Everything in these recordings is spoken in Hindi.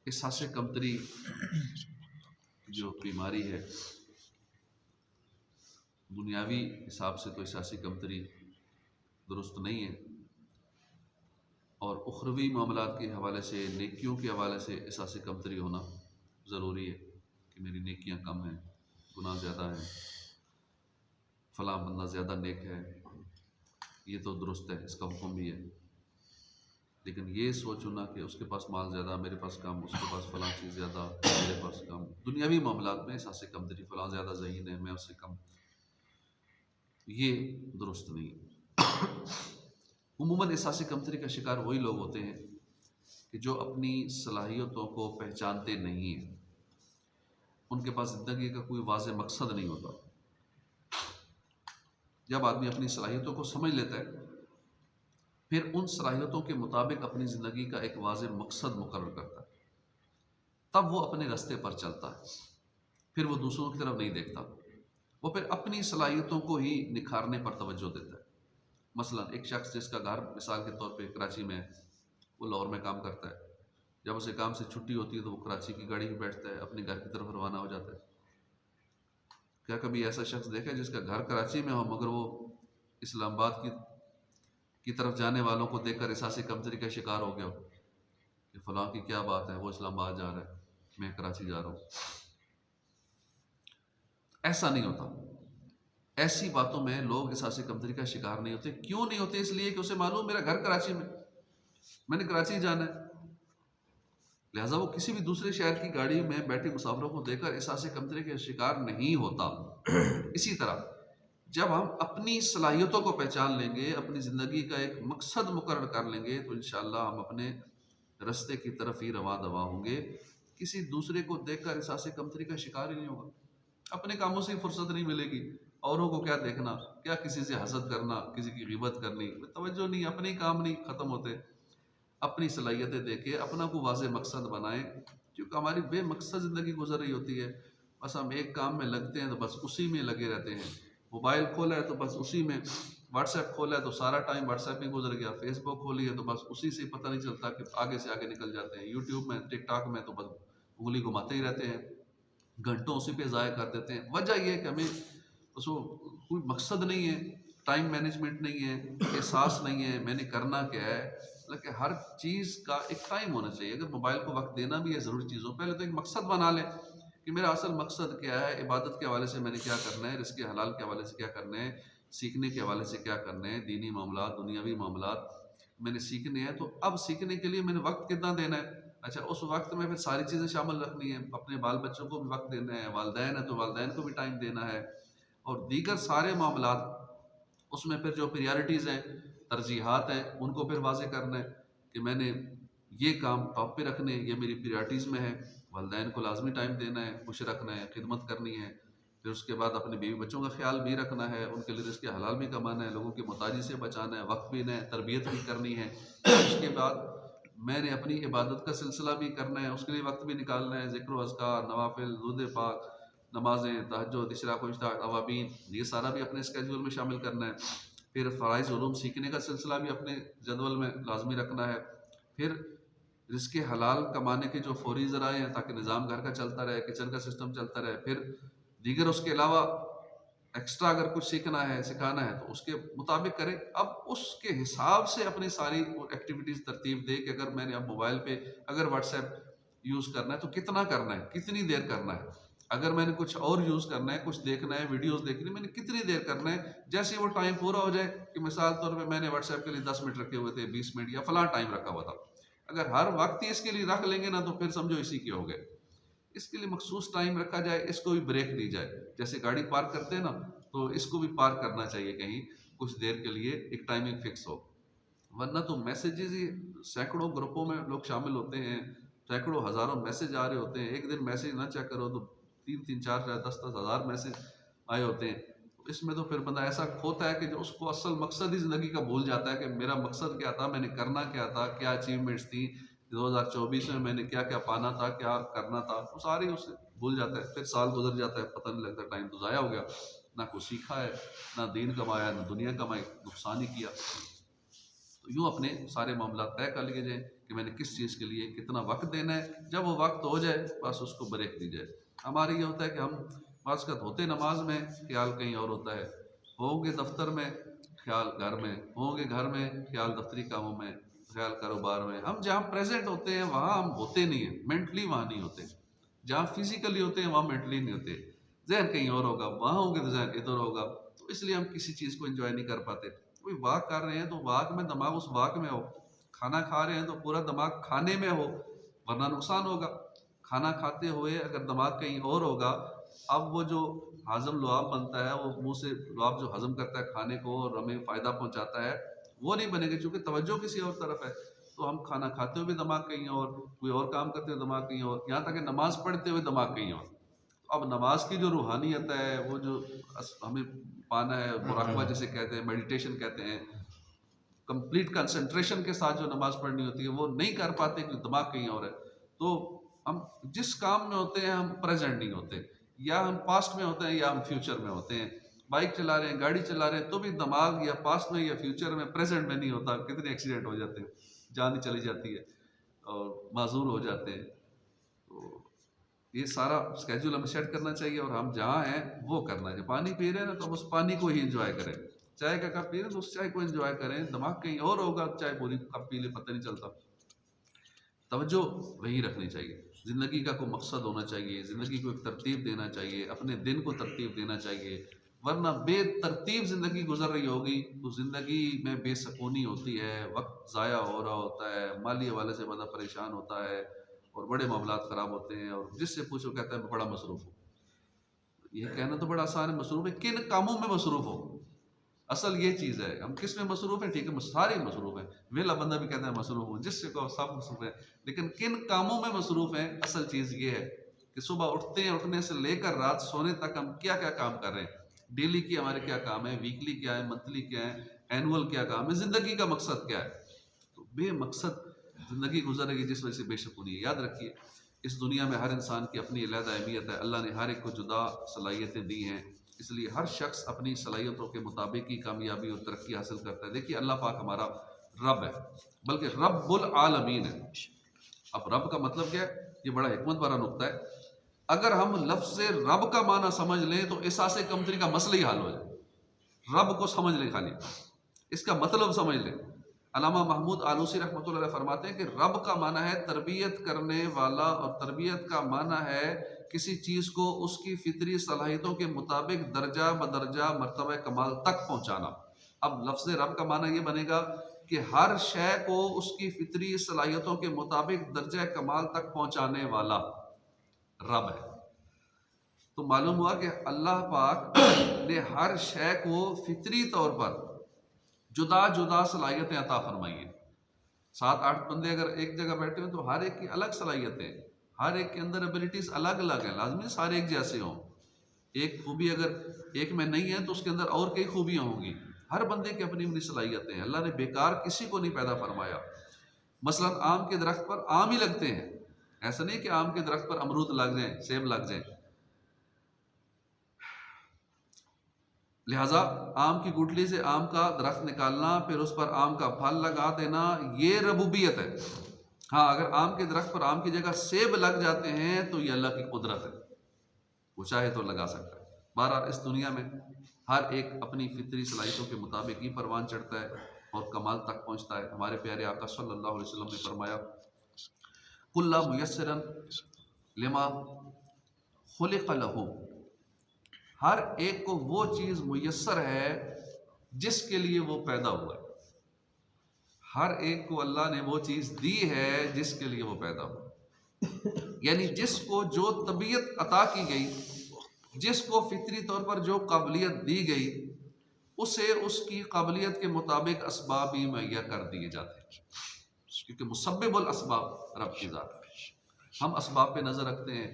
एहसास कमतरी जो बीमारी है, दुनियावी हिसाब से तो एहसास कमतरी दुरुस्त नहीं है, और उखरवी मामलात के हवाले से, नेकियों के हवाले से एहसास कमतरी होना ज़रूरी है कि मेरी नेकियां कम हैं, गुनाह ज़्यादा हैं, फ़लाँ बंदा ज़्यादा नेक है, ये तो दुरुस्त है, इसका हुक्म भी है। लेकिन ये सोचना कि उसके पास माल ज़्यादा, मेरे पास कम, उसके पास फ़लाँ चीज़ ज़्यादा, मेरे पास कम, दुनियावी मामलात में एहसास कमतरी, फ़लाँ ज़्यादा ज़हीन है, मैं उससे कम, ये दुरुस्त नहीं है। उमूमन एहसास कमतरी का शिकार वही लोग होते हैं कि जो अपनी सलाहियतों को पहचानते नहीं हैं, उनके पास ज़िंदगी का कोई वाज़ेह मकसद नहीं होता। जब आदमी अपनी सलाहियतों को समझ लेता है, फिर उन सलाहियतों के मुताबिक अपनी ज़िंदगी का एक वाज़ेह मकसद मुकर्रर करता है, तब वो अपने रास्ते पर चलता है, फिर वो दूसरों की तरफ नहीं देखता, वो फिर अपनी सलाहियतों को ही निखारने पर तवज्जो देता है। मसलन एक शख्स जिसका घर मिसाल के तौर पे कराची में है, वो लाहौर में काम करता है, जब उसे काम से छुट्टी होती है तो वो कराची की गाड़ी में बैठता है, अपने घर की तरफ रवाना हो जाता है। क्या कभी ऐसा शख्स देखा है जिसका घर कराची में हो मगर वो इस्लामाबाद की तरफ जाने वालों को देखकर एहसास कमतरी का शिकार हो गया हो कि फलां की क्या बात है, वो इस्लामाबाद जा रहा है, मैं कराची जा रहा हूँ? ऐसा नहीं होता। ऐसी बातों में लोग एहसास कमतरी का शिकार नहीं होते। क्यों नहीं होते? इसलिए कि उसे मालूम मेरा घर कराची में, मैंने कराची जाना है, लिहाजा वो किसी भी दूसरे शहर की गाड़ी में बैठे मुसाफिरों को देखकर एहसास कमतरी का शिकार नहीं होता। इसी तरह जब हम अपनी सलाहियतों को पहचान लेंगे, अपनी ज़िंदगी का एक मकसद मुकर्रर कर लेंगे, तो इंशाअल्लाह हम अपने रास्ते की तरफ ही रवा दवा होंगे। किसी दूसरे को देखकर एहसास कमतरी का शिकार ही नहीं होगा। अपने कामों से फुर्सत नहीं मिलेगी, औरों को क्या देखना, क्या किसी से हसद करना, किसी की गिबत करनी, तवज्जो नहीं, अपने ही काम नहीं ख़त्म होते। अपनी सलाहियतें देखे, अपना को वाज़ेह मकसद बनाएं, क्योंकि हमारी बेमकसद ज़िंदगी गुजर रही होती है। बस हम एक काम में लगते हैं तो बस उसी में लगे रहते हैं। मोबाइल खोला है तो बस उसी में, व्हाट्सएप खोला है तो सारा टाइम व्हाट्सएप में गुजर गया, फेसबुक खोली है तो बस उसी से पता नहीं चलता कि आगे से आगे निकल जाते हैं, यूट्यूब में, टिकटॉक में तो बस उंगली घुमाते ही रहते हैं, घंटों उसी पे ज़ाया कर देते हैं। वजह यह है कि हमें उसको कोई मकसद नहीं है, टाइम मैनेजमेंट नहीं है, एहसास नहीं है मैंने करना क्या है। लेकिन हर चीज़ का एक टाइम होना चाहिए। अगर मोबाइल को वक्त देना भी है ज़रूरी चीज़ों, पहले तो एक मकसद बना लें कि मेरा असल मकसद क्या है, इबादत के हवाले से मैंने क्या करना है, रिज़्क़ हलाल के हवाले से क्या करना है, सीखने के हवाले से क्या करना है, दीनी मामलात, दुनियावी मामलात मैंने सीखने हैं, तो अब सीखने के लिए मैंने वक्त कितना देना है। अच्छा, उस वक्त में फिर सारी चीज़ें शामिल रखनी है, अपने बाल बच्चों को भी वक्त देना है, वालिदैन है तो वालिदैन को भी टाइम देना है, और दीगर सारे मामलात उसमें फिर जो प्रायोरिटीज़ हैं, तरजीहात हैं, उनको फिर वाज़ेह करना है कि मैंने ये काम टॉप पे रखने हैं, ये मेरी प्रायोरिटीज़ में है। वालिदैन को लाज़मी टाइम देना है, खुश रखना है, खिदमत करनी है। फिर उसके बाद अपने बीवी बच्चों का ख्याल भी रखना है, उनके लिए रिज़्क़ हलाल भी कमाना है, लोगों की मोहताजी से बचाना है, वक्त भी देना है, तरबियत भी करनी है। उसके बाद मैंने अपनी इबादत का सिलसिला भी करना है, उसके लिए वक्त भी निकालना है, ज़िक्र व अज़कार, नवाफ़िल, दुरूद पाक, नमाज़ें, तहज्जुद, इशराक़ व इफ्तार, अवाबीन, ये सारा भी अपने स्केड्यूल में शामिल करना है। फिर फ़राइज़ उलूम सीखने का सिलसिला भी अपने जदवल में लाज़मी रखना है। फिर रिज़्क़ हलाल कमाने के जो फ़ौरी ज़राए हैं ताकि निज़ाम घर का चलता रहे, किचन का सिस्टम चलता रहे। फिर दीगर उसके अलावा एक्स्ट्रा अगर कुछ सीखना है, सिखाना है तो उसके मुताबिक करें। अब उसके हिसाब से अपनी सारी एक्टिविटीज़ तरतीब दे कि अगर मैंने अब मोबाइल पे अगर व्हाट्सएप यूज़ करना है तो कितना करना है, कितनी देर करना है। अगर मैंने कुछ और यूज़ करना है, कुछ देखना है, वीडियोज़ देखनी है, मैंने कितनी देर करना है। जैसे वो टाइम पूरा हो जाए कि मिसाल तौर पे मैंने व्हाट्सएप के लिए 10 मिनट रखे हुए थे, 20 मिनट या फलां टाइम रखा हुआ था। अगर हर वक्त ही इसके लिए रख लेंगे ना तो फिर समझो इसी के हो गए। इसके लिए मखसूस टाइम रखा जाए, इसको भी ब्रेक दी जाए। जैसे गाड़ी पार्क करते हैं ना, तो इसको भी पार्क करना चाहिए कहीं, कुछ देर के लिए एक टाइमिंग फिक्स हो। वरना तो मैसेजेस ही सैकड़ों ग्रुपों में लोग शामिल होते हैं, सैकड़ों हज़ारों मैसेज आ रहे होते हैं। एक दिन मैसेज ना चेक करो तो 3-3, 4-4, 10-10 हज़ार मैसेज आए होते हैं। तो इसमें तो फिर बंदा ऐसा खोता है कि जो उसको असल मकसद ही ज़िंदगी का भूल जाता है कि मेरा मकसद क्या था, मैंने करना क्या था, क्या अचीवमेंट्स थी, 2024 में मैंने क्या-क्या पाना था, क्या करना था, वो सारी उसे भूल जाता है। फिर साल गुज़र जाता है, पता नहीं लगता, टाइम तो ज़ाया हो गया। ना कुछ सीखा है, ना दीन कमाया, ना दुनिया कमाई, नुकसान ही किया। तो यूँ अपने सारे मामला तय कर लिए जाएँ कि कि मैंने किस चीज़ के लिए कितना वक्त देना है। जब वो वक्त हो जाए बस उसको ब्रेक दी जाए। हमारी ये होता है कि हम बाज़ होते नमाज में, ख्याल कहीं और होता है, होंगे दफ्तर में, ख्याल घर में, होंगे घर में, ख्याल दफ्तरी कामों में, ख्याल कारोबार में। हम जहाँ प्रेजेंट होते हैं वहाँ हम होते नहीं हैं, मेंटली वहाँ नहीं होते। जहाँ फिजिकली होते हैं वहाँ मेंटली नहीं होते। जहन कहीं और होगा, वहाँ होंगे तो जहन इधर होगा। तो इसलिए हम किसी चीज़ को एंजॉय नहीं कर पाते। कोई वाक कर रहे हैं तो वाक में दिमाग उस वाक में हो, खाना खा रहे हैं तो पूरा दिमाग खाने में हो, वरना नुकसान होगा। खाना खाते हुए अगर दिमाग कहीं और होगा, अब वो जो हाजम लुआब बनता है, वो मुंह से लुआब जो हजम करता है खाने को और हमें फ़ायदा पहुंचाता है, वो नहीं बनेगा क्योंकि तवज्जो किसी और तरफ है। तो हम खाना खाते हुए भी दिमाग कहीं और, कोई और काम करते हुए दिमाग कहीं और, यहाँ तक कि नमाज पढ़ते हुए दिमाग कहीं और। अब नमाज की जो रूहानियत है, वो जो हमें पाना है, मुराकबा जिसे कहते हैं, मेडिटेशन कहते हैं, कंप्लीट कंसंट्रेशन के साथ जो नमाज पढ़नी होती है, वो नहीं कर पाते क्योंकि दिमाग कहीं और है। तो हम जिस काम में होते हैं हम प्रेजेंट नहीं होते, या हम पास्ट में होते हैं या हम फ्यूचर में होते हैं। बाइक चला रहे हैं, गाड़ी चला रहे हैं, तो भी दिमाग या पास्ट में या फ्यूचर में, प्रेजेंट में नहीं होता। कितने एक्सीडेंट हो जाते हैं, जान ही चली जाती है और माजूर हो जाते हैं। तो ये सारा स्केड्यूल हमें सेट करना चाहिए और हम जहाँ हैं वो करना है। पानी पी रहे हैं ना, तो हम उस पानी को ही इंजॉय करें। चाय का कप पी रहे हैं तो उस चाय को एंजॉय करें। दिमाग कहीं और होगा, चाय पूरी कप पी ले पता नहीं चलता। तवज्जो वही रखनी चाहिए। ज़िंदगी का कोई मकसद होना चाहिए, ज़िंदगी को एक तरतीब देना चाहिए, अपने दिन को तरतीब देना चाहिए। वरना बेतरतीब ज़िंदगी गुजर रही होगी तो ज़िंदगी में बेसकूनी होती है, वक्त ज़ाया हो रहा होता है, माली हवाले से बंदा परेशान होता है और बड़े मामलात ख़राब होते हैं। और जिससे पूछो कहता है मैं बड़ा मसरूफ़ हूँ। ये कहना तो बड़ा आसान है, मसरूफ़ है, किन कामों में मसरूफ़ हो? असल ये चीज़ है, हम किस में मसरूफ़ हैं? ठीक है, सारे मसरूफ़ हैं। वेला बंदा भी कहता है मसरूफ़ हूँ, जिससे कहो सब मसरूफ़ हैं। लेकिन किन कामों में मसरूफ़ हैं? असल चीज़ ये है कि सुबह उठते हैं, उठने से लेकर रात सोने तक हम क्या क्या काम कर रहे हैं। डेली की हमारे क्या काम है, वीकली क्या है, मंथली क्या है, एनुअल क्या काम है, ज़िंदगी का मकसद क्या है। तो बेमकसद ज़िंदगी गुजरेगी जिस वजह से बेशकूनी है। याद रखिए, इस दुनिया में हर इंसान की अपनी अलग अहमियत है। अल्लाह ने हर एक को जुदा सलाहियतें दी हैं, इसलिए हर शख्स अपनी सलाहियतों के मुताबिक ही कामयाबी और तरक्की हासिल करता है। देखिए, अल्लाह पाक हमारा रब है, बल्कि रब्बुल आलमीन है। अब रब का मतलब क्या है? ये बड़ा हिकमत भरा नुक्ता है। अगर हम लफ्ज़ से रब का माना समझ लें तो एहसास कमतरी का मसला ही हल हो जाए। रब को समझ लें, खाली इसका मतलब समझ लें। अल्लामा महमूद आलूसी रहमतुल्लाह अलैह फरमाते हैं कि रब का माना है तरबियत करने वाला, और तरबियत का माना है किसी चीज़ को उसकी फितरी सलाहियतों के मुताबिक दर्जा बदर्जा मर्तबा कमाल तक पहुँचाना। अब लफ्ज़ रब का माना ये बनेगा कि हर शय को उसकी फितरी सलाहियतों के मुताबिक दर्जा कमाल तक पहुँचाने वाला रब है। तो मालूम हुआ कि अल्लाह पाक ने हर शय को फितरी तौर पर जुदा जुदा सलाहियतें अता फरमाई हैं। 7-8 बंदे अगर एक जगह बैठे हो तो हर एक की अलग सलाहियतें, हर एक के अंदर एबिलिटीज अलग अलग हैं। लाजमी सारे एक जैसे हों। एक खूबी अगर एक में नहीं है तो उसके अंदर और कई खूबियाँ होंगी। हर बंदे की अपनी अपनी सलाहियतें हैं। अल्लाह ने बेकार किसी को नहीं पैदा फरमाया। मसलन आम के दरख्त पर आम ही लगते हैं, ऐसा नहीं कि आम के दरख्त पर अमरूद लग जाए, सेब लग जाए। लिहाजा आम की गुठली से आम का दरख्त निकालना, फिर उस पर आम का फल लगा देना, ये रबूबियत है। हाँ, अगर आम के दरख्त पर आम की जगह सेब लग जाते हैं तो ये अल्लाह की कुदरत है, वो चाहे तो लगा सकता है। बहरहाल इस दुनिया में हर एक अपनी फितरी सलाहियतों के मुताबिक ही परवान चढ़ता है और कमाल तक पहुँचता है। हमारे प्यारे आका सल्लल्लाहु अलैहि वसल्लम ने फरमाया, कुल्ला मुयस्सरन लिमा खुलिक़ लहू, हर एक को वो चीज़ मुयस्सर है जिसके लिए वो पैदा हुआ है। हर एक को अल्लाह ने वो चीज़ दी है जिसके लिए वो पैदा हुआ। यानी जिसको जो तबीयत अता की गई, जिसको फितरी तौर पर जो काबिलियत दी गई, उसे उसकी काबिलियत के मुताबिक असबाब ही मुहैया कर दिए जाते हैं, क्योंकि मुसब्बिबुल असबाब रब की ज़ात है। हम असबाब पे नज़र रखते हैं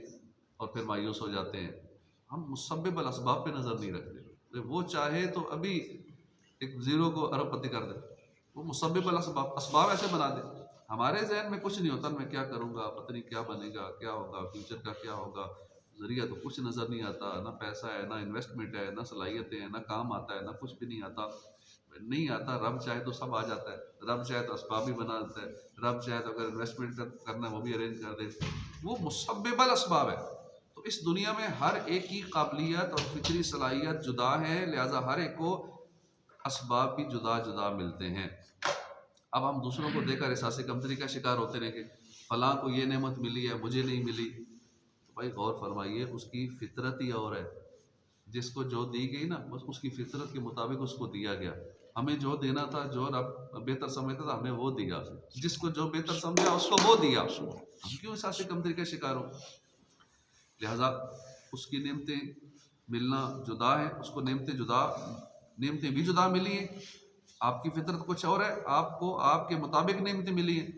और फिर मायूस हो जाते हैं। हम मुसब्बिबुल असबाब पे नज़र नहीं रखते। वो चाहे तो अभी एक ज़ीरो को अरबपति कर दे, वो मुसब्बिबुल असबाब, असबाब ऐसे बना दे। हमारे जहन में कुछ नहीं होता, मैं क्या करूँगा, पता नहीं क्या बनेगा, क्या होगा, फ्यूचर का क्या होगा, ज़रिया तो कुछ नज़र नहीं आता, ना पैसा है, ना इन्वेस्टमेंट है, ना सलाहियतें हैं, ना काम आता है, ना कुछ भी नहीं आता। नहीं आता, रब चाहे तो सब आ जाता है, रब चाहे तो असबाब भी बना देता है, रब चाहे तो अगर इन्वेस्टमेंट करना है वो भी अरेंज कर दे, वो मुसब्बिबल असबाब है। तो इस दुनिया में हर एक की काबिलियत और फितरी सलाहियत जुदा है, लिहाजा हर एक को असबाब भी जुदा जुदा मिलते हैं। अब हम दूसरों को देखकर एहसास कमतरी का शिकार होते रहे कि फलां को ये नेमत मिली है मुझे नहीं मिली। तो भाई गौर फरमाइए, उसकी फितरत ही और है। जिसको जो दी गई ना, बस उसकी फितरत के मुताबिक उसको दिया गया। हमें जो देना था, जो रब बेहतर समझता था, हमें वो दिया। जिसको जो बेहतर समझा उसको वो दिया। हम क्यों एहसास कमतरी का शिकार हो? लिहाजा उसकी नेमतें मिलना जुदा है, उसको नेमतें भी जुदा मिली हैं। आपकी फितरत कुछ और है, आपको आपके मुताबिक नेमतें मिली हैं।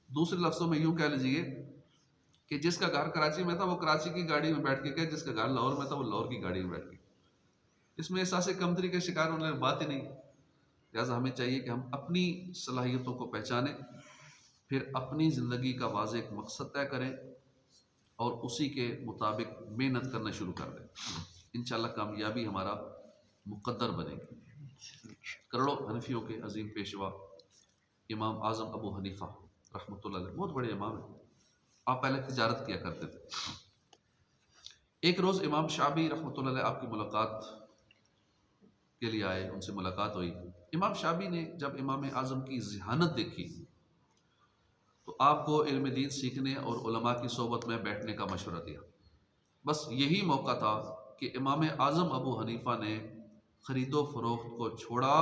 दूसरे लफ्ज़ों में यूं कह लीजिए कि जिसका घर कराची में था वो कराची की गाड़ी में बैठ के गया, जिसका घर लाहौर में था वो लाहौर की गाड़ी में बैठ के। इसमें एहसास कमतरी के शिकार होने की बात ही नहीं। लिहाजा हमें चाहिए कि हम अपनी सलाहियतों को पहचानें, फिर अपनी ज़िंदगी का वाज़ेह एक मकसद तय करें और उसी के मुताबिक मेहनत करना शुरू कर दें। इंशाअल्लाह कामयाबी हमारा मुक़द्दर बनेगी। करोड़ों हनफियों के अजीम पेशवा इमाम आज़म अबू हनीफ़ा रहमतुल्लाह अलैह बहुत बड़े इमाम हैं। आप पहले तिजारत किया करते थे। एक रोज़ इमाम शाबी रहमतुल्लाह अलैह आपकी मुलाकात के लिए आए, उनसे मुलाकात हुई। इमाम शाबी ने जब इमाम आज़म की ज़हानत देखी तो आपको इल्म दीन सीखने और उलमा की सोबत में बैठने का मशवरा दिया। बस यही मौका था कि इमाम आज़म अबू हनीफ़ा ने ख़रीदो फ़रोख्त को छोड़ा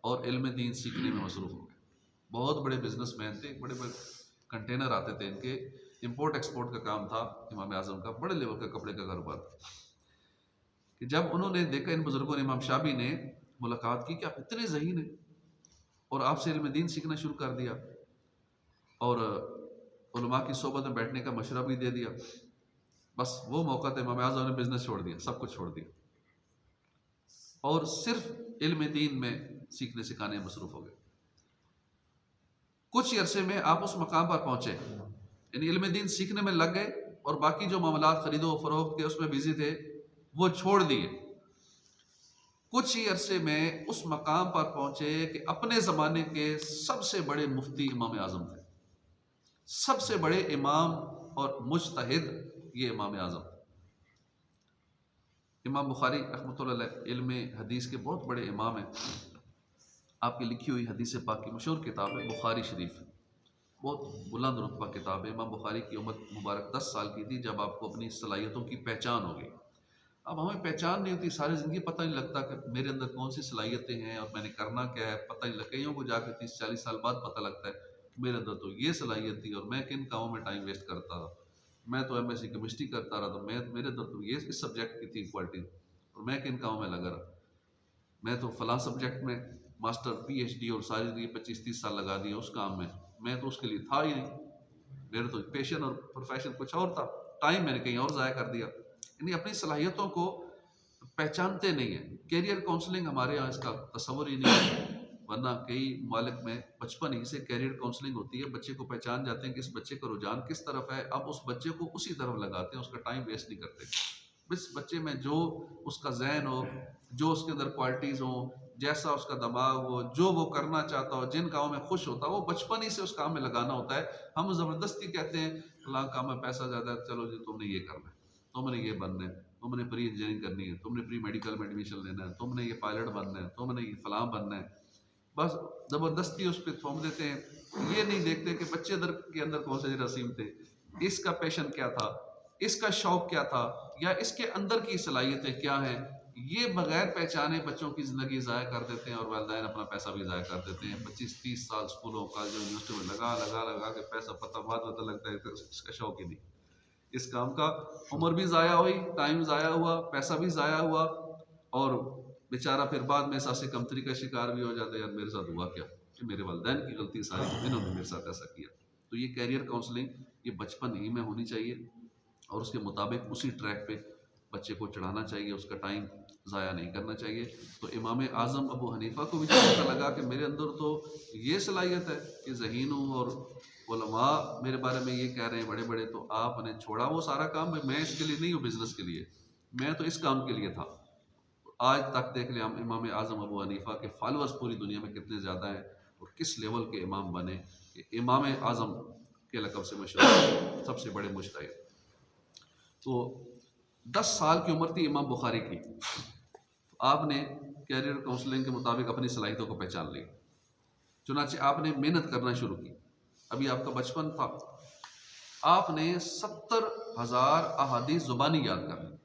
और इल्म दीन सीखने में मसरूफ़ हो गए। बहुत बड़े बिजनेसमैन थे, बड़े बड़े कंटेनर आते थे इनके, इंपोर्ट एक्सपोर्ट का काम था इमाम आज़म का, बड़े लेवल का कपड़े का कारोबार था। कि जब उन्होंने देखा, इन बुजुर्गों ने, इमाम शाबी ने मुलाकात की कि आप इतने ज़हीन हैं और आपसे इल्म दीन सीखना शुरू कर दिया और उलमा की सोबत में बैठने का मशवरा भी दे दिया। बस वो मौका था, इमाम आज़म ने बिजनेस छोड़ दिया, सब कुछ छोड़ दिया और सिर्फ इल्म दीन में सीखने सिखाने में मसरूफ़ हो गए। कुछ ही अरसे में आप उस मकाम पर पहुंचे, यानी इल्म दीन सीखने में लग गए और बाकी जो मामलात खरीदो फरोख्त के उसमें बिजी थे वो छोड़ दिए। कुछ ही अरसे में उस मकाम पर पहुंचे कि अपने ज़माने के सबसे बड़े मुफ्ती इमाम आज़म थे, सबसे बड़े इमाम और मुज्तहिद ये इमाम आज़म। इमाम बुखारी रहमतुल्लाह अलैह इल्म हदीस के बहुत बड़े इमाम हैं। आपकी लिखी हुई हदीस पाक की मशहूर किताब है बुखारी शरीफ, बहुत बुलंद रुतबा किताब है। इमाम बुखारी की उम्र मुबारक 10 साल की थी जब आपको अपनी सलाहियतों की पहचान हो गई। अब हमें पहचान नहीं होती, सारी ज़िंदगी पता नहीं लगता कि मेरे अंदर कौन सी सलाहियतें हैं और मैंने करना क्या है, पता नहीं लगता। कईयों को जाकर 30-40 साल बाद पता लगता है मेरे अंदर तो ये सलाहियत थी और मैं किन कामों में टाइम वेस्ट करता था। मैं तो MSc केमिस्ट्री करता रहा, तो मेरे अंदर तो ये इस सब्जेक्ट की थी क्वालिटी और मैं किन कामों में लगा रहा। मैं तो फलां सब्जेक्ट में मास्टर PhD और सारी ज़िंदगी 25-30 साल लगा दिए उस काम में, मैं तो उसके लिए था ही नहीं। मेरा तो पैशन और प्रोफेशन कुछ और था, टाइम मैंने कहीं और ज़ाया कर दिया। यानी अपनी सलाहियतों को पहचानते नहीं है। कैरियर काउंसलिंग हमारे यहाँ इसका तस्वर ही नहीं है, वरना कई ममालिक में बचपन ही से कैरियर काउंसलिंग होती है। बच्चे को पहचान जाते हैं कि इस बच्चे का रुझान किस तरफ है, अब उस बच्चे को उसी तरफ लगाते हैं, उसका टाइम वेस्ट नहीं करते। बस बच्चे में जो उसका जहन हो, जो उसके अंदर क्वालिटीज़ हो, जैसा उसका दिमाग हो, जो वो करना चाहता हो, जिन कामों में खुश होता है, वो बचपन ही से उस काम में लगाना होता है। हम ज़बरदस्ती कहते हैं फलां काम में पैसा ज़्यादा है, चलो जी तुमने ये करना है, तुमने ये बनना है, तुमने प्री इंजीनियरिंग करनी है, तुमने प्री मेडिकल में एडमिशन लेना है, तुमने ये पायलट बनना है, तुमने ये फलां बनना है। बस ज़बरदस्ती उस पर थोप देते हैं। ये नहीं देखते कि बच्चे के अंदर कौन से रसीम थे, इसका पैशन क्या था, इसका शौक क्या था, या इसके अंदर की सलाहियतें क्या हैं। ये बगैर पहचाने बच्चों की ज़िंदगी ज़ाया कर देते हैं और वालिदैन अपना पैसा भी ज़ाया कर देते हैं। 25-30 साल स्कूलों कॉलेजों यूनिवर्सिटी में लगा के पैसा पता लगता है, इसका शौक ही नहीं इस काम का। उम्र भी ज़ाया हुई, टाइम ज़ाया हुआ, पैसा भी ज़ाया हुआ और बेचारा फिर बाद में एहसास कमतरी का शिकार भी हो जाता है, यार मेरे साथ हुआ क्या, कि मेरे वालिदैन की गलती सारी, इन्होंने मेरे साथ ऐसा किया। तो ये कैरियर काउंसलिंग ये बचपन ही में होनी चाहिए और उसके मुताबिक उसी ट्रैक पे बच्चे को चढ़ाना चाहिए, उसका टाइम ज़ाया नहीं करना चाहिए। तो इमाम आज़म अबू हनीफ़ा को भी पता लगा कि मेरे अंदर तो ये सलाहियत है कि ज़हीन हूँ और उलमा मेरे बारे में ये कह रहे हैं बड़े बड़े, तो आपने छोड़ा वो सारा काम। मैं इसके लिए नहीं हूँ, बिज़नेस के लिए, मैं तो इस काम के लिए था। आज तक देख लें हम इमाम आज़म अबू हनीफ़ा के फॉलोअर्स पूरी दुनिया में कितने ज़्यादा हैं और किस लेवल के इमाम बने कि इमाम आज़म के लक़ब से मशहूर सबसे बड़े मुज्तहिद। तो 10 साल की उम्र थी इमाम बुखारी की, तो आपने कैरियर काउंसलिंग के मुताबिक अपनी सलाहियतों को पहचान ली, चुनांचे आपने मेहनत करना शुरू की। अभी आपका बचपन था, आपने 70,000 अहादीस ज़ुबानी याद कर ली।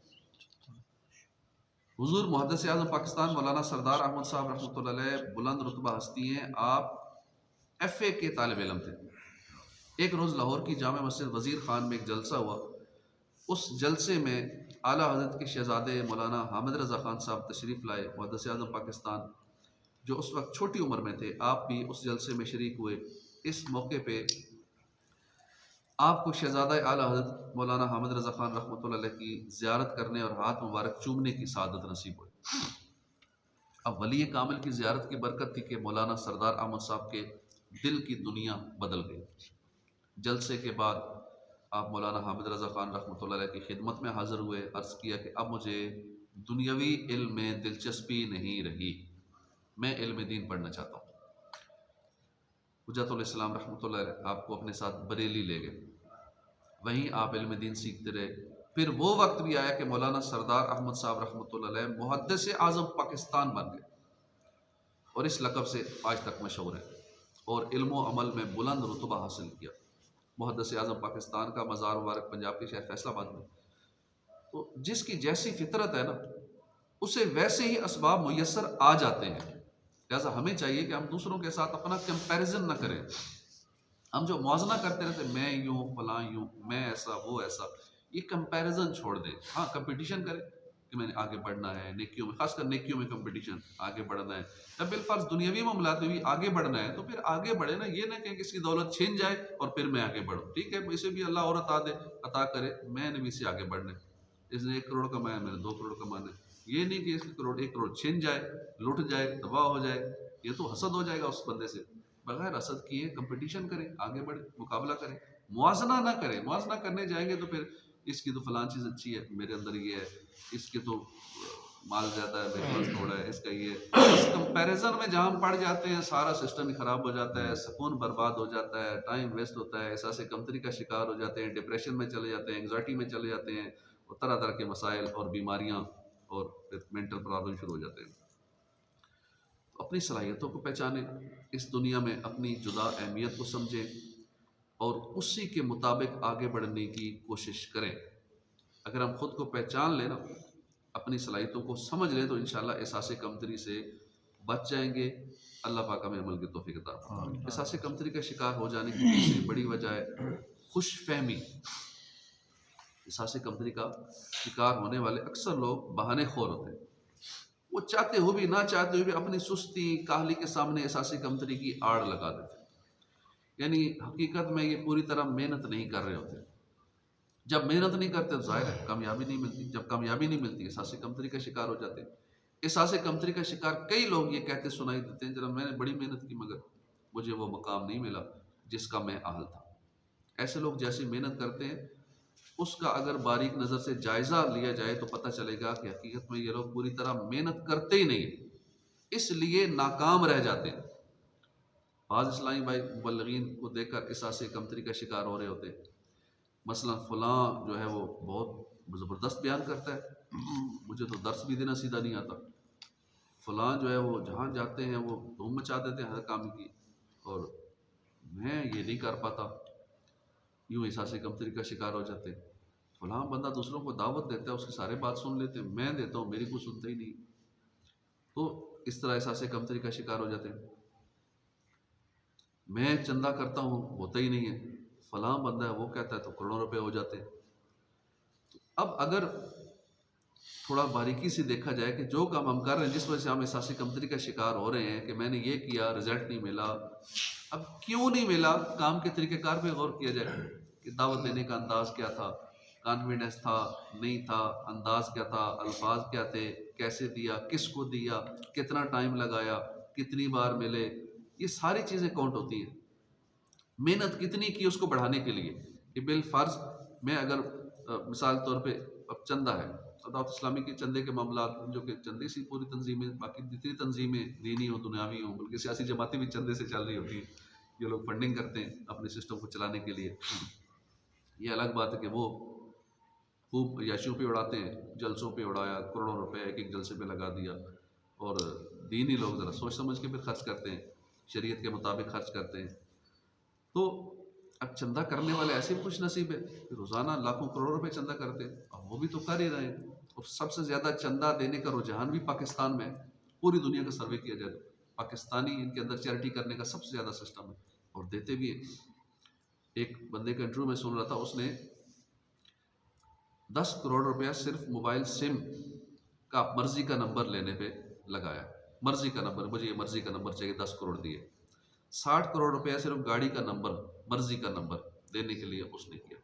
हुजूर मुहद्दिस आज़म पाकिस्तान मौलाना सरदार अहमद साहब रहमतुल्लाह अलैह बुलंद रुतबा हस्ती हैं। आप FA के तालिब इल्म थे। एक रोज़ लाहौर की जामे मस्जिद वज़ीर ख़ान में एक जलसा हुआ। उस जलसे में आला हज़रत के शहज़ादे मौलाना हामिद रज़ा ख़ान साहब तशरीफ़ लाए, मुहद्दिस आज़म पाकिस्तान, जो उस वक्त छोटी उम्र में थे। आप भी उस जलसे में शरीक हुए। इस मौके पर आपको शहज़ादा आला हज़रत मौलाना हामिद रज़ा ख़ान रहमतुल्लाह अलैह की ज़ियारत करने और हाथ मुबारक चूमने की सआदत नसीब हुई। अब वली कामिल की ज़ियारत की बरकत थी कि मौलाना सरदार अहमद साहब के दिल की दुनिया बदल गई। जलसे के बाद आप मौलाना हामिद रज़ा ख़ान रहमतुल्लाह अलैह की खिदमत में हाज़िर हुए। अर्ज़ किया कि अब मुझे दुनियावी इल्म में दिलचस्पी नहीं रही, मैं इल्म दीन पढ़ना चाहता हूँ। हुज्जतुल इस्लाम रहमतुल्लाह अलैह आपको अपने साथ बरेली ले गए, वहीं आप इल्म दीन सीखते रहे। फिर वो वक्त भी आया कि मौलाना सरदार अहमद साहब रहमतुल्लाह अलैह मुहद्दिस आज़म पाकिस्तान बन गए और इस लक़ब से आज तक मशहूर है और इल्म व अमल में बुलंद रुतबा हासिल किया। मुहद्दिस आज़म पाकिस्तान का मज़ार मुबारक पंजाब के शहर फैसलाबाद में। तो जिसकी जैसी फितरत है ना, उसे वैसे ही असबाब मुयस्सर आ जाते हैं। लिहाजा हमें चाहिए कि हम दूसरों के साथ अपना कंपैरिजन ना करें। हम जो मुआजना करते रहते, मैं यूँ फलां यूँ, मैं ऐसा वो ऐसा, ये कंपैरिजन छोड़ दें। हाँ, कंपटीशन करें कि मैंने आगे बढ़ना है नेकियों में, खासकर नेकियों में कंपटीशन, आगे बढ़ना है। जब बिलफर्ज दुनियावी मामलात में भी आगे बढ़ना है तो फिर आगे बढ़े ना, ये ना कहें किसी दौलत छीन जाए और फिर मैं आगे बढ़ूँ। ठीक है, इसे भी अल्लाह और अता करे, मैंने भी इसे आगे बढ़ना है। इसने 1 करोड़ कमाया, मैंने 2 करोड़ कमाना है। ये नहीं कि 1 करोड़ छीन जाए, लुट जाए, तबाह हो जाए, ये तो हसद हो जाएगा उस बंदे से। बगैर हसद किए कंपटीशन करें, आगे बढ़े, मुकाबला करें, मुआजना ना करें। मुआजना करने जाएंगे तो फिर इसकी तो फलां चीज़ अच्छी है, मेरे अंदर ये है, इसके तो माल ज़्यादा है, मेरे पास थोड़ा है, इसका ये। इस कंपैरिजन में जहाँ हम पड़ जाते हैं, सारा सिस्टम ही ख़राब हो जाता है, सुकून बर्बाद हो जाता है, टाइम वेस्ट होता है, एहसास कमतरी का शिकार हो जाते हैं, डिप्रेशन में चले जाते हैं, एंग्जाइटी में चले जाते हैं और तरह तरह के मसाइल और बीमारियाँ और फिर मेंटल प्रॉब्लम शुरू हो जाते हैं। तो अपनी सलाहियतों को पहचानें, इस दुनिया में अपनी जुदा अहमियत को समझें और उसी के मुताबिक आगे बढ़ने की कोशिश करें। अगर हम खुद को पहचान लें ना, अपनी सलाहियतों को समझ लें, तो इंशाअल्लाह एहसास कमतरी से बच जाएंगे। अल्लाह पाक हमें अमल की तौफीक अता फरमाए। एहसास कमतरी का शिकार हो जाने की तीसरी बड़ी वजह है खुश फहमी। एहसास कमतरी का शिकार होने वाले अक्सर लोग बहाने खोर होते हैं। वो चाहते हुए भी ना चाहते हुए भी अपनी सुस्ती काहली के सामने एहसास कमतरी की आड़ लगा देते हैं। यानी हकीकत में ये पूरी तरह मेहनत नहीं कर रहे होते। जब मेहनत नहीं करते तो जाहिर है कामयाबी नहीं मिलती। जब कामयाबी नहीं मिलती, एहसास कमतरी का शिकार हो जाते हैं। एहसास कमतरी का शिकार कई लोग ये कहते सुनाई देते हैं, जरा मैंने बड़ी मेहनत की मगर मुझे वो मकाम नहीं मिला जिसका मैं अहल था। ऐसे लोग जैसी मेहनत करते हैं, उसका अगर बारीक नज़र से जायज़ा लिया जाए तो पता चलेगा कि हकीकत में ये लोग पूरी तरह मेहनत करते ही नहीं, इसलिए नाकाम रह जाते हैं। बाज़ इस्लामी भाई मुबल्लिगीन को देखकर एहसास कमतरी का शिकार हो रहे होते हैं। मसलन फ़लाँ जो है वो बहुत ज़बरदस्त बयान करता है, मुझे तो दर्स भी देना सीधा नहीं आता। फ़लाँ जो है वो जहाँ जाते हैं वो धूम मचा देते हैं हर काम की, और मैं ये नहीं कर पाता। यूँ एहसास कमतरी का शिकार हो जाते हैं। फ़लाँ बंदा दूसरों को दावत देता है, उसकी सारे बात सुन लेते हैं, मैं देता हूँ मेरी कुछ सुनते ही नहीं। तो इस तरह एहसास कमतरी का शिकार हो जाते हैं। मैं चंदा करता हूँ, होता ही नहीं है। फ़लाँ बंदा है वो कहता है तो करोड़ों रुपए हो जाते हैं। तो अब अगर थोड़ा बारीकी से देखा जाए कि जो काम हम कर रहे हैं, जिस वजह से हम एहसास कमतरी का शिकार हो रहे हैं कि मैंने ये किया, रिजल्ट नहीं मिला, अब क्यों नहीं मिला, काम के तरीक़ेकार पे गौर किया जाए कि दावत देने का अंदाज़ क्या था, कॉन्फिडेंस था नहीं था, अंदाज़ क्या था, अल्फाज क्या थे, कैसे दिया, किसको दिया, कितना टाइम लगाया, कितनी बार मिले, ये सारी चीज़ें काउंट होती हैं। मेहनत कितनी की उसको बढ़ाने के लिए कि बिल फ़र्ज़ मैं अगर मिसाल तौर पे अब चंदा है दावत इस्लामी के चंदे के मामला, जो कि चंदे से पूरी तंजीमें, बाकी जितनी तंजीमें दीनी हो दुनियावी हो, बल्कि सियासी जमातें भी चंदे से चल रही होती हैं, ये लोग फंडिंग करते हैं अपने सिस्टम को चलाने के लिए। ये अलग बात है कि वो खूब याशियों पे उड़ाते हैं, जलसों पे उड़ाया, करोड़ों रुपए एक एक जलसे पे लगा दिया, और दीनी लोग ज़रा सोच समझ के फिर खर्च करते हैं, शरीयत के मुताबिक खर्च करते हैं। तो अब चंदा करने वाले ऐसे भी कुछ नसीब है कि रोज़ाना लाखों करोड़ों रुपए चंदा करते हैं, अब वो भी तो कर ही रहे हैं। और सबसे ज़्यादा चंदा देने का रुझान भी पाकिस्तान में, पूरी दुनिया का सर्वे किया जाए तो पाकिस्तानी इनके अंदर चैरिटी करने का सबसे ज़्यादा सिस्टम है, और देते भी हैं। एक बंदे का इंटरव्यू में सुन रहा था, उसने 10 करोड़ रुपया सिर्फ मोबाइल सिम का मर्जी का नंबर लेने पे लगाया। मर्जी का नंबर, मुझे ये मर्जी का नंबर चाहिए, 10 करोड़ दिए। 60 करोड़ रुपया सिर्फ गाड़ी का नंबर, मर्जी का नंबर देने के लिए उसने किया।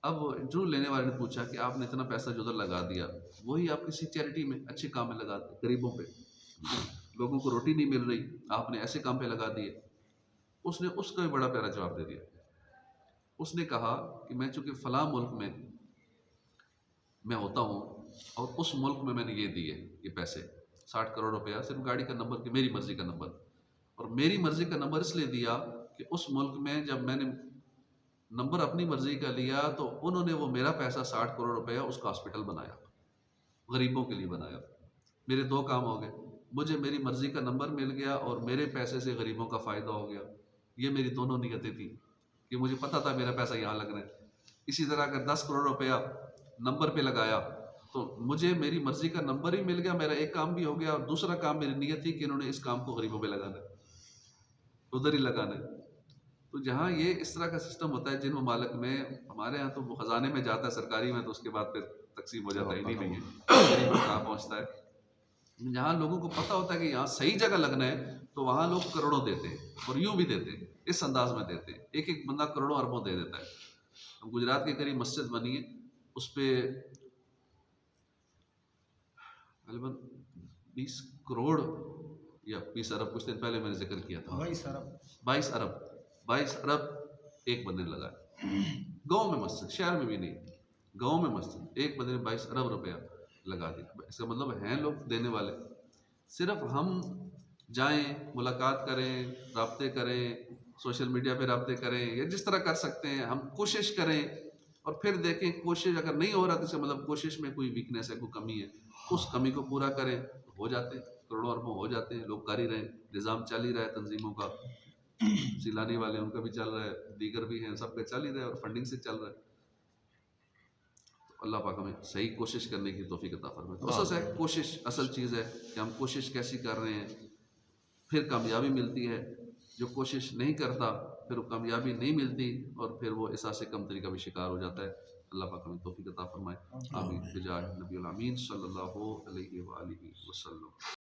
अब इंटरव्यू लेने वाले ने पूछा कि आपने इतना पैसा जो उधर लगा दिया, वही आप किसी चैरिटी में अच्छे काम में लगा दिए, गरीबों पे, लोगों को रोटी नहीं मिल रही, आपने ऐसे काम पे लगा दिए। उसने उसका भी बड़ा प्यारा जवाब दे दिया। उसने कहा कि मैं चूंकि फलां मुल्क में मैं होता हूँ, और उस मुल्क में मैंने ये दिए, ये पैसे 60 करोड़ रुपया सिर्फ गाड़ी का नंबर, की मेरी मर्जी का नंबर, और मेरी मर्जी का नंबर इसलिए दिया कि उस मुल्क में जब मैंने नंबर अपनी मर्जी का लिया तो उन्होंने वो मेरा पैसा 60 करोड़ रुपया उसका हॉस्पिटल बनाया, गरीबों के लिए बनाया। मेरे दो काम हो गए, मुझे मेरी मर्जी का नंबर मिल गया और मेरे पैसे से गरीबों का फ़ायदा हो गया। ये मेरी दोनों नीयतें थी कि मुझे पता था मेरा पैसा यहाँ लगना है। इसी तरह अगर 10 करोड़ रुपया नंबर पे लगाया तो मुझे मेरी मर्जी का नंबर ही मिल गया, मेरा एक काम भी हो गया, और दूसरा काम मेरी नीयत थी कि इन्होंने इस काम को गरीबों पे लगाना है, उधर ही लगाना है। तो जहाँ ये इस तरह का सिस्टम होता है जिन ममालिक में, हमारे यहाँ तो वो ख़जाने में जाता है सरकारी में, तो उसके बाद फिर तकसीम हो जाता है, ही नहीं है गरीब कहाँ पहुँचता है। जहाँ लोगों को पता होता है कि यहाँ सही जगह लगना है, तो वहाँ लोग करोड़ों देते हैं, और यूँ भी देते हैं, इस अंदाज में देते हैं, एक एक बंदा करोड़ों अरबों दे देता है। अब गुजरात के करीब मस्जिद बनी है, उस पर तकरीबन 20 करोड़ या 20 अरब, कुछ दिन पहले मैंने जिक्र किया था, 22 अरब एक बंदे ने लगाया। गांव में मस्जिद, शहर में भी नहीं, गांव में मस्जिद, एक बंदे ने 22 अरब रुपया लगा दिया। इसका मतलब हैं लोग देने वाले, सिर्फ हम जाएं, मुलाकात करें, राब्ते करें, सोशल मीडिया पे राब्ते करें, या जिस तरह कर सकते हैं हम कोशिश करें, और फिर देखें कोशिश अगर नहीं हो रहा तो इसका मतलब कोशिश में कोई वीकनेस है, कोई कमी है, उस कमी को पूरा करें, तो हो जाते हैं करोड़ों अरबों, हो जाते हैं। लोग कर ही रहे हैं, निज़ाम चल ही रहा है, तंजीमों का, सिलाने वाले उनका भी चल रहा है, दीगर भी हैं, सबका चल ही रहा है, और फंडिंग से चल रहा है। तो अल्लाह पाक हमें सही कोशिश करने की तौफीक अता फरमाए। तो असल है कोशिश, असल चीज़ है कि हम कोशिश कैसी कर रहे हैं, फिर कामयाबी मिलती है। जो कोशिश नहीं करता फिर वो कामयाबी नहीं मिलती, और फिर वो एहसास कमतरी का भी शिकार हो जाता है। अल्लाह पाक हमें तौफीक अता फरमाए। आमीन बिजाह नबी अमीन सल्लल्लाहु अलैहि वसल्लम।